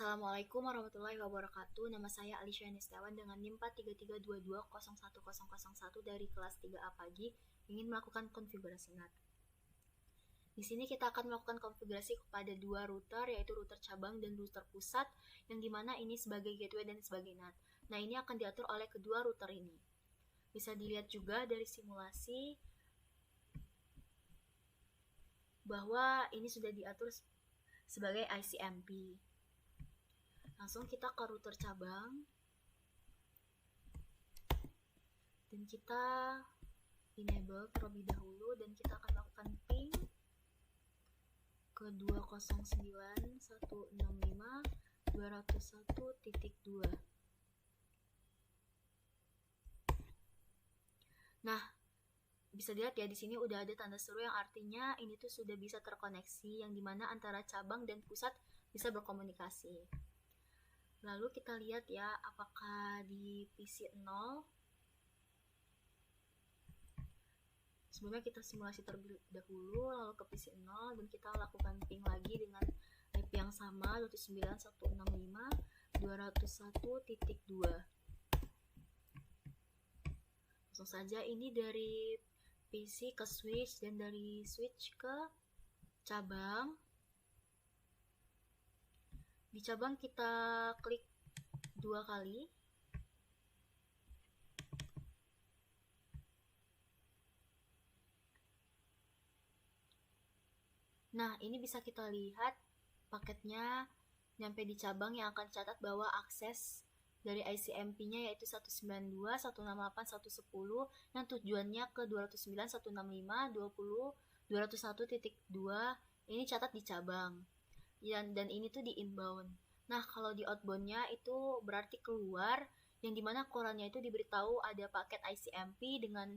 Assalamualaikum warahmatullahi wabarakatuh. Nama saya Alisya Nistiawan dengan NIM 43322011001 dari kelas 3A pagi ingin melakukan konfigurasi NAT. Di sini kita akan melakukan konfigurasi kepada dua router, yaitu router cabang dan router pusat, yang dimana ini sebagai gateway dan sebagai NAT. Nah, ini akan diatur oleh kedua router ini. Bisa dilihat juga dari simulasi bahwa ini sudah diatur sebagai ICMP. Langsung kita ke router cabang dan kita enable terlebih dahulu, dan kita akan lakukan ping ke 209.165.201.2. Nah, bisa dilihat ya, di sini udah ada tanda seru yang artinya ini tuh sudah bisa terkoneksi, yang dimana antara cabang dan pusat bisa berkomunikasi. Lalu kita lihat ya, apakah di PC 0. Sebelumnya kita simulasi terlebih dahulu, lalu ke PC 0, dan kita lakukan ping lagi dengan IP yang sama, 209.165.201.2. Langsung saja, ini dari PC ke switch dan dari switch ke cabang. Di cabang kita klik 2 kali. Nah, ini bisa kita lihat paketnya nyampe di cabang yang akan catat bahwa akses dari ICMP-nya yaitu 192.168.110 yang tujuannya ke 209.165.20.201.2. Ini catat di cabang. Dan ini tuh di inbound. Nah, kalau di outbound-nya itu berarti keluar, yang dimana korannya itu diberitahu ada paket ICMP dengan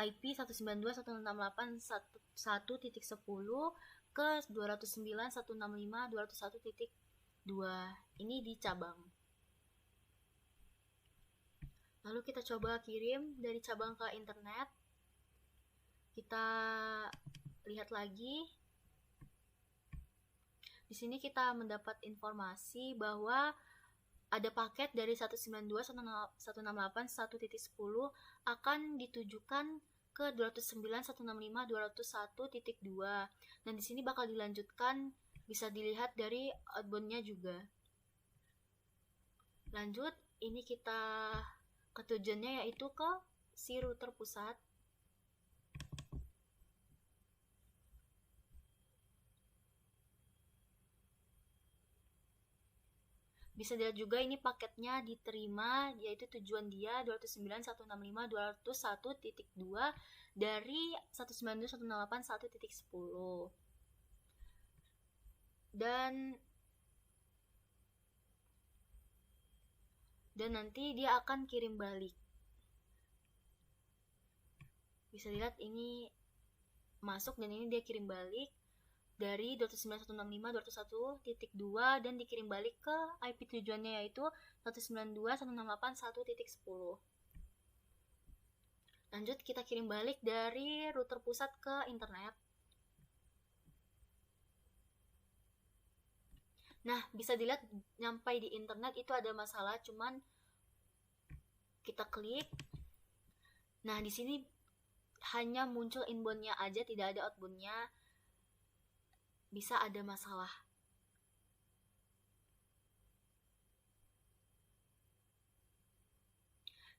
IP 192.168.1.10 ke 209.165.201.2. Ini di cabang. Lalu kita coba kirim dari cabang ke internet. Kita lihat lagi. Di sini kita mendapat informasi bahwa ada paket dari 192.168.1.10 akan ditujukan ke 209.165.201.2, dan di sini bakal dilanjutkan, bisa dilihat dari outbound-nya juga. Lanjut, ini kita ke tujuannya yaitu ke si router pusat. Bisa dilihat juga ini paketnya diterima, yaitu tujuan dia 209.165.201.2 dari 192.168.1.10. Dan nanti dia akan kirim balik. Bisa lihat ini masuk dan ini dia kirim balik dari 209.165.201.2 dan dikirim balik ke IP tujuannya yaitu 192.168.1.10. Lanjut, kita kirim balik dari router pusat ke internet. Nah, bisa dilihat nyampai di internet itu ada masalah, cuman kita klik. Nah, di sini hanya muncul inbound-nya aja, tidak ada outbound-nya. Bisa ada masalah.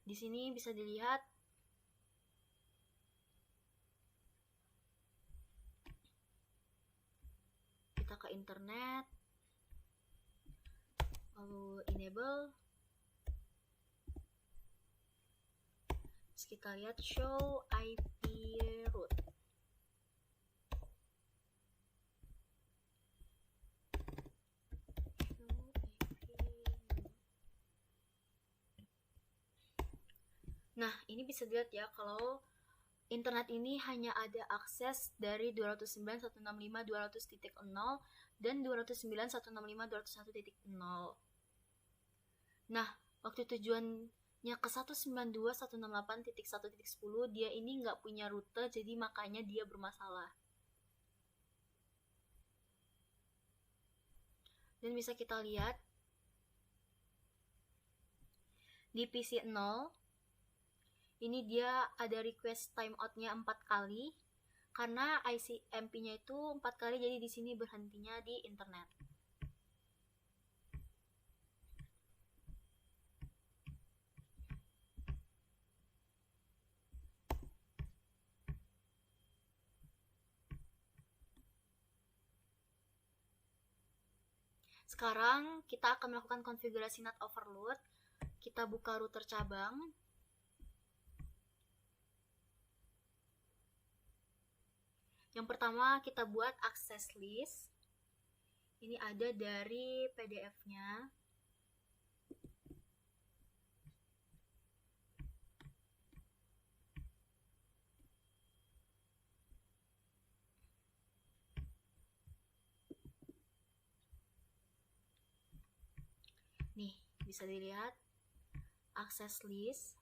Di sini bisa dilihat kita ke internet, lalu enable. Terus kita lihat show IP route. Nah, ini bisa dilihat ya kalau internet ini hanya ada akses dari 209.165.200.0 dan 209.165.201.0. Nah, waktu tujuannya ke 192.168.1.10 dia ini nggak punya rute, jadi makanya dia bermasalah. Dan bisa kita lihat di PC 0 ini dia ada request timeoutnya 4 kali karena ICMP-nya itu 4 kali, jadi di sini berhentinya di internet. Sekarang kita akan melakukan konfigurasi NAT overload. Kita buka router cabang. Yang pertama kita buat access list. Ini ada dari PDF-nya. Nih, bisa dilihat access list.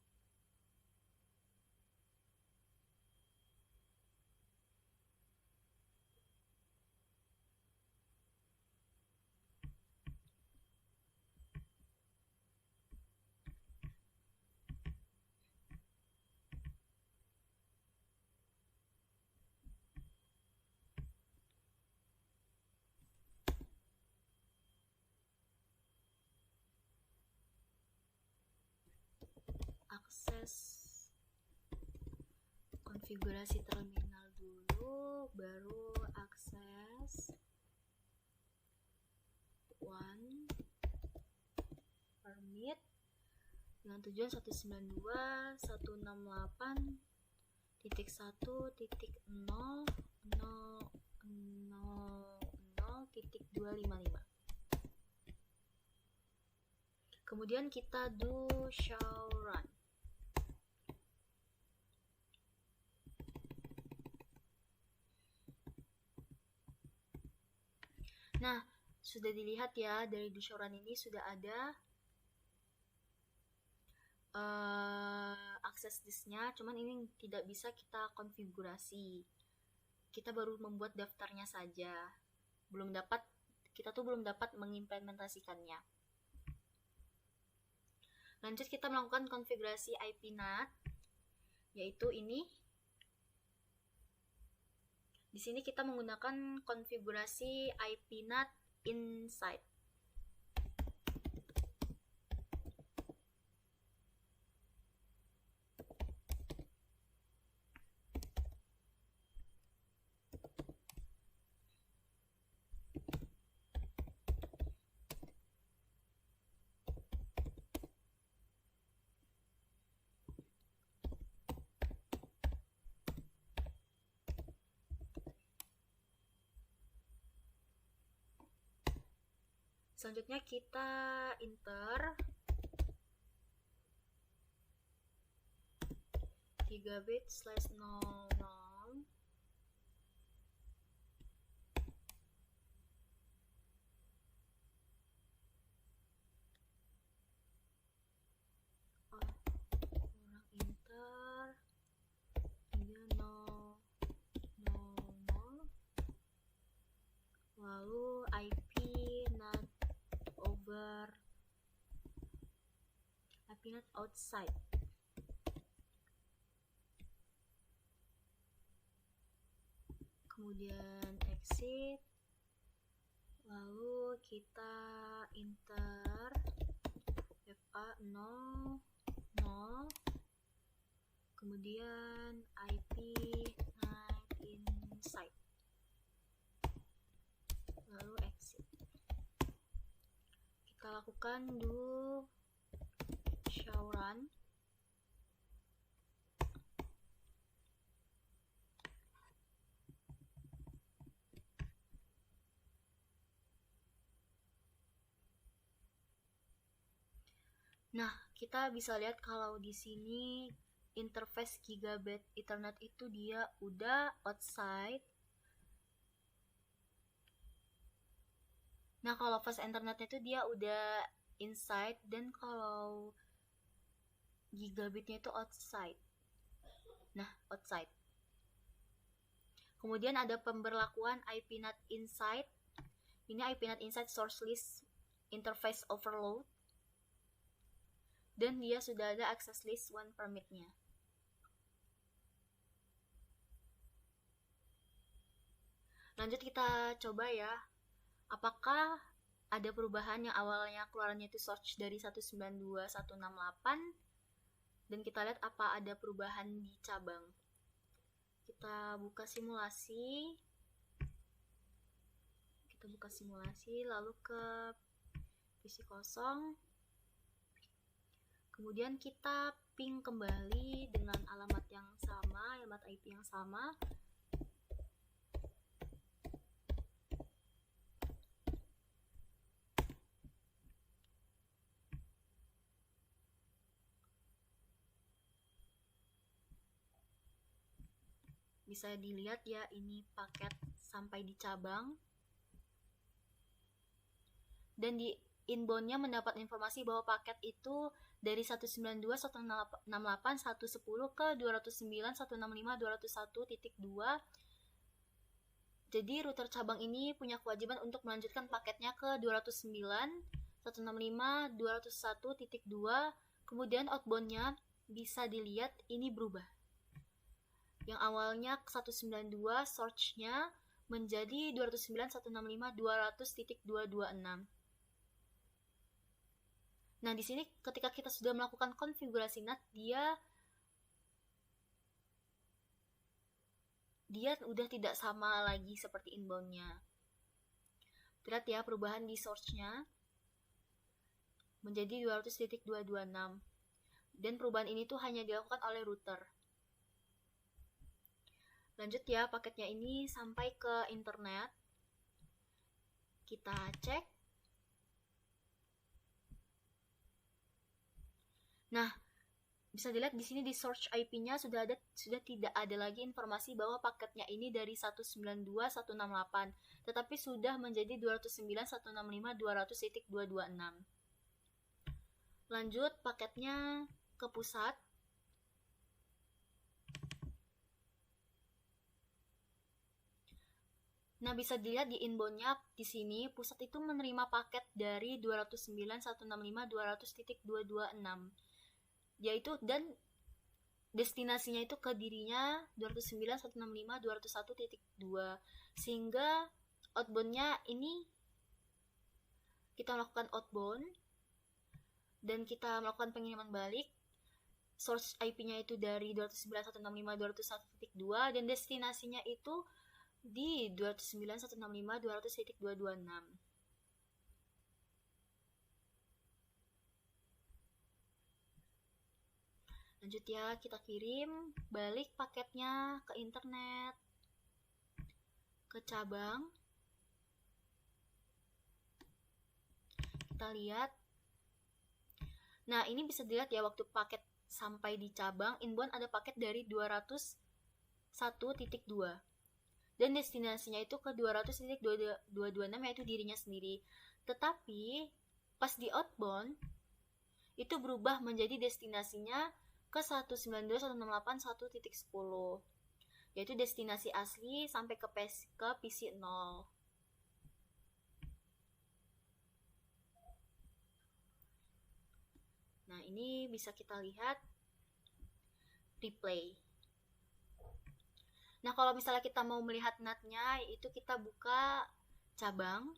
Akses konfigurasi terminal dulu, baru akses one permit dengan tujuan 192.168.0.0.0.0.255. Kemudian kita do show run. Nah, sudah dilihat ya, dari do show run ini sudah ada akses listnya, cuman ini tidak bisa kita konfigurasi. Kita baru membuat daftarnya saja. Kita belum dapat mengimplementasikannya. Lanjut kita melakukan konfigurasi IP NAT, yaitu ini. Di sini kita menggunakan konfigurasi IP NAT inside. Selanjutnya kita enter gigabit/00 enter 3000, lalu IP NAT outside. Kemudian exit, lalu kita enter FA00, kemudian IP NAT inside, lalu exit. Kita lakukan do show run. Nah, kita bisa lihat kalau di sini interface gigabit Ethernet itu dia udah outside. Nah, kalau fast internetnya itu dia udah inside, dan kalau gigabitnya itu outside. Nah, outside. Kemudian ada pemberlakuan IP NAT inside, Ini IPNet Inside Source List Interface Overload. Dan dia sudah ada access list one permitnya. Lanjut kita coba ya, apakah ada perubahan yang awalnya keluarannya itu search dari 192.168, dan kita lihat apa ada perubahan di cabang. Kita buka simulasi, lalu ke PC kosong, kemudian kita ping kembali dengan alamat yang sama, alamat IP yang sama. Bisa dilihat ya, ini paket sampai di cabang. Dan di inbound-nya mendapat informasi bahwa paket itu dari 192.168.110 ke 209.165.201.2. Jadi router cabang ini punya kewajiban untuk melanjutkan paketnya ke 209.165.201.2. Kemudian outbound-nya bisa dilihat ini berubah. Yang awalnya 192 search-nya menjadi 209.165.200.226. Nah, di sini ketika kita sudah melakukan konfigurasi NAT, dia udah tidak sama lagi seperti inbound-nya. Lihat ya perubahan di source-nya menjadi 200.226. Dan perubahan ini tuh hanya dilakukan oleh router. Lanjut ya, paketnya ini sampai ke internet. Kita cek. Nah, bisa dilihat di sini di search IP-nya sudah tidak ada lagi informasi bahwa paketnya ini dari 192.168, tetapi sudah menjadi 209.165.200.226. Lanjut, paketnya ke pusat. Nah, bisa dilihat di inbound-nya di sini pusat itu menerima paket dari 209.165.200.226. Yaitu dan destinasinya itu ke dirinya 209.165.201.2. Sehingga outbound-nya ini kita melakukan outbound dan kita melakukan pengiriman balik. Source IP-nya itu dari 209.165.201.2 dan destinasinya itu di 209.165.200.226. Lanjut ya, kita kirim balik paketnya ke internet, ke cabang. Kita lihat. Nah, ini bisa dilihat ya, waktu paket sampai di cabang, inbound ada paket dari 201.2. Dan destinasinya itu ke 200.226, yaitu dirinya sendiri. Tetapi pas di outbound itu berubah menjadi destinasinya ke 192.168.1.10, yaitu destinasi asli sampai ke PC 0. Nah, ini bisa kita lihat replay. Nah, kalau misalnya kita mau melihat NAT-nya, itu kita buka cabang.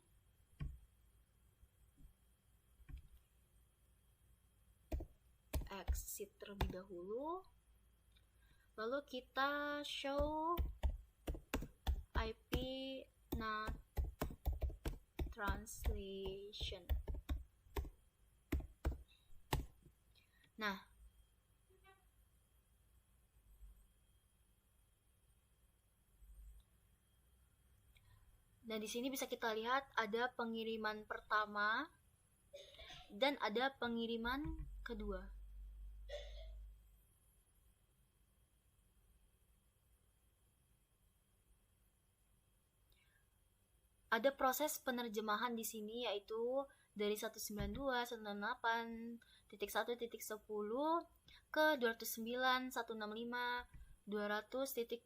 Exit terlebih dahulu. Lalu kita show IP NAT translation. Nah, di sini bisa kita lihat ada pengiriman pertama dan ada pengiriman kedua. Ada proses penerjemahan di sini, yaitu dari 192.168.1.10 ke 209.165 200.226.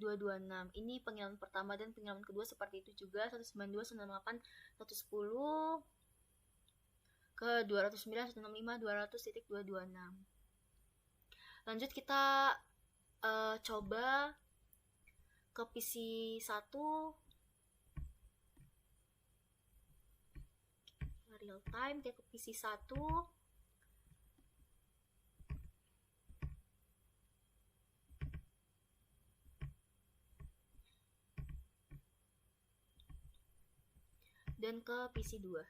Ini pengiriman pertama dan pengiriman kedua seperti itu juga, 192, 168, 110 ke 209, 165, 200.226. Lanjut kita coba ke PC 1 real time, kita ke PC 1. Dan ke PC 2.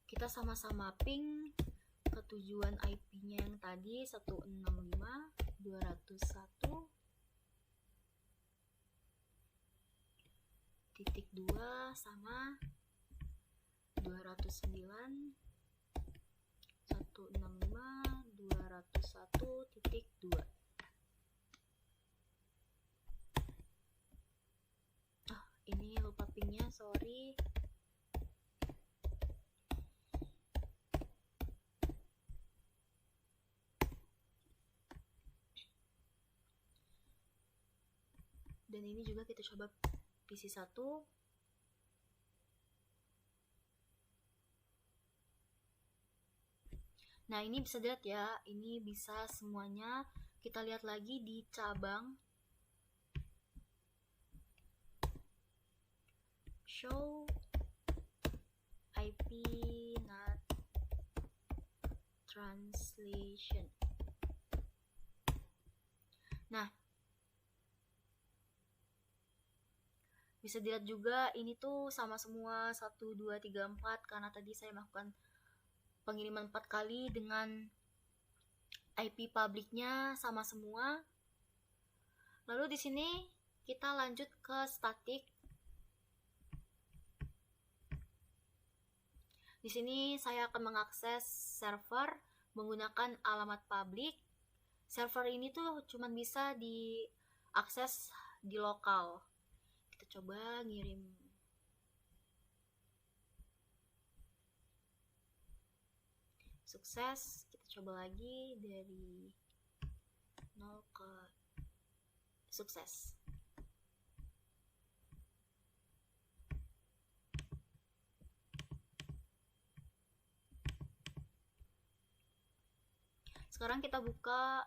Kita sama-sama ping ke tujuan IP-nya yang tadi 165.201.2 sama 209.165.201.2. Ini lupa pingnya, sorry. Dan ini juga kita coba PC 1. Nah, ini bisa dilihat ya, ini bisa semuanya kita lihat lagi di cabang show IP NAT translation. Nah, bisa dilihat juga ini tuh sama semua 1, 2, 3, 4 karena tadi saya melakukan pengiriman 4 kali dengan IP publiknya sama semua. Lalu di sini kita lanjut ke static. Di sini saya akan mengakses server menggunakan alamat publik. Server ini tuh cuma bisa diakses di lokal. Kita coba ngirim. Sukses. Kita coba lagi dari 0 ke sukses. Sekarang kita buka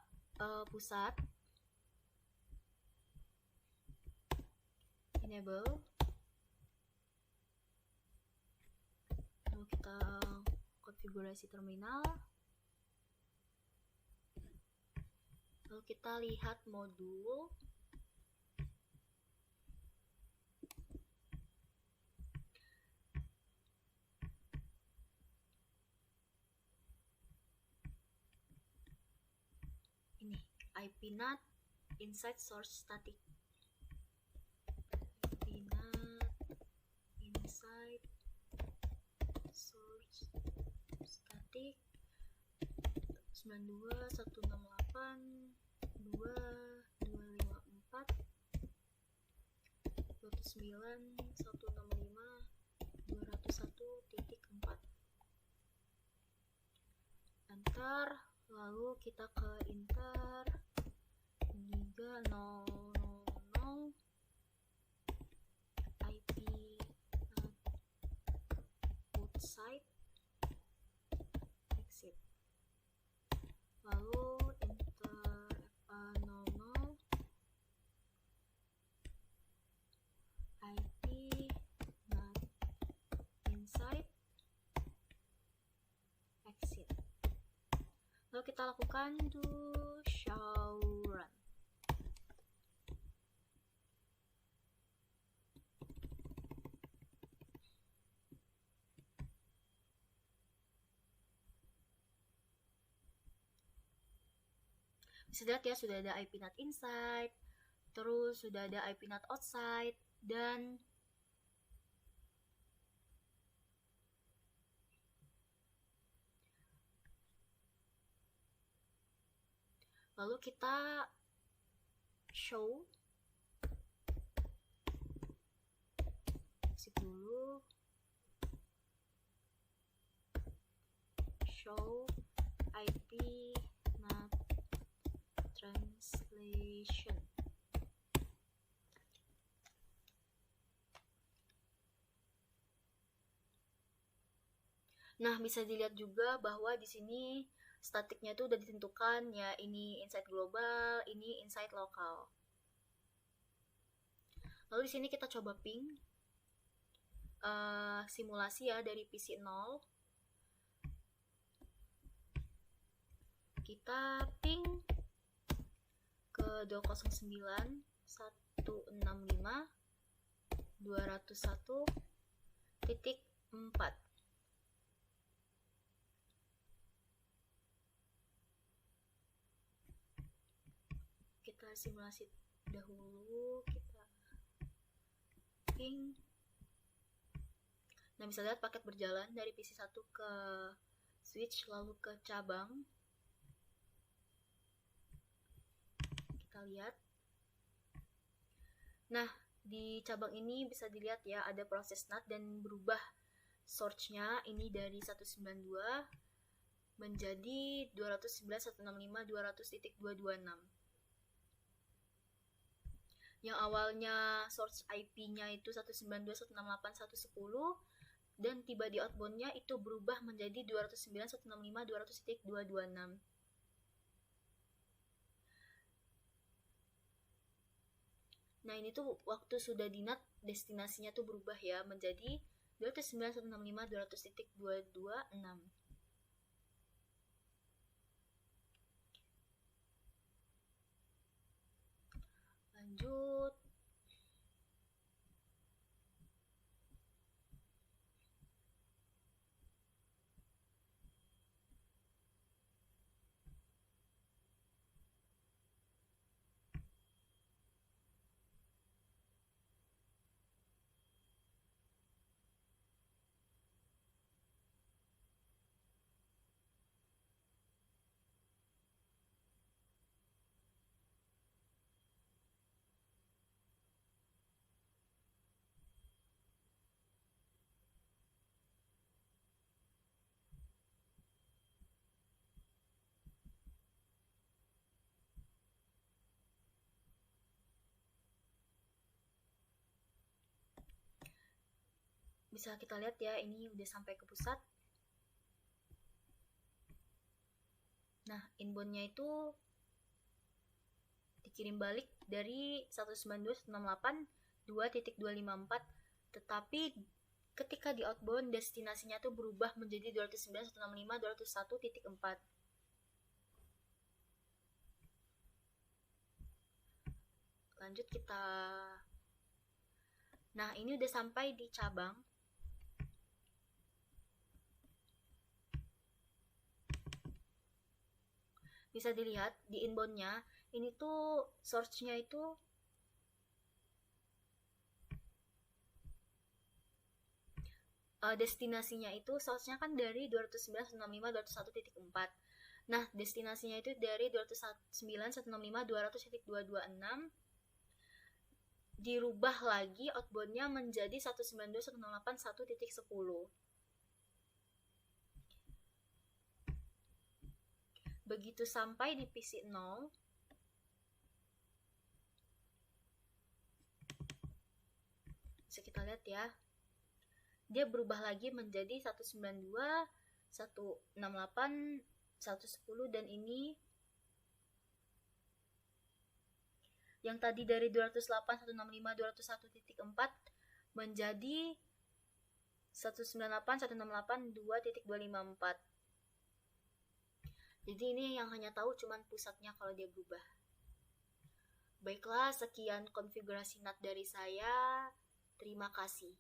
pusat. Enable. Lalu kita konfigurasi terminal. Lalu kita lihat modul. Ini IP NAT inside source static. IP NAT inside source static 92.168.2.165.201.4. Enter. Lalu kita ke enter 3000 IP outside exit. Lalu enter FA00 IP not inside exit. Lalu kita lakukan do show run. Bisa lihat ya, sudah ada IP NAT inside, terus sudah ada IP NAT outside, dan lalu kita show exit dulu, show IP NAT translation. Nah, bisa dilihat juga bahwa di sini statiknya itu udah ditentukan ya, ini inside global, ini inside lokal. Lalu di sini kita coba ping simulasi ya dari PC 0. Kita ping ke 209.165.201.4. Kita simulasi dahulu, kita ping. Nah, bisa lihat paket berjalan dari PC 1 ke switch lalu ke cabang. Kita lihat. Nah, di cabang ini bisa dilihat ya ada proses NAT dan berubah source-nya ini dari 192 menjadi 211.165.200.226. Yang awalnya source IP-nya itu 192.168.110 dan tiba di outbound-nya itu berubah menjadi 209.165.200.226. Nah, ini tuh waktu sudah di NAT destinasinya tuh berubah ya menjadi 209.165.200.226. Lanjut. Bisa kita lihat ya, ini udah sampai ke pusat. Nah, inbound-nya itu dikirim balik dari 192.168.2.254, tetapi ketika di outbound destinasinya tuh berubah menjadi 209.165.201.4. Lanjut kita. Nah, ini udah sampai di cabang. Bisa dilihat di inbound-nya, ini tuh source-nya itu destinasinya itu source-nya kan dari 209.165.201.4. Nah, destinasinya itu dari 209.165.200.226 dirubah lagi outbound-nya menjadi 192.168.1.10. Begitu sampai di PC 0, bisa kita lihat ya, dia berubah lagi menjadi 192, 168, 110, dan ini yang tadi dari 208.165.201.4 menjadi 198.168.2.254. Jadi ini yang hanya tahu cuman pusatnya kalau dia berubah. Baiklah, sekian konfigurasi NAT dari saya. Terima kasih.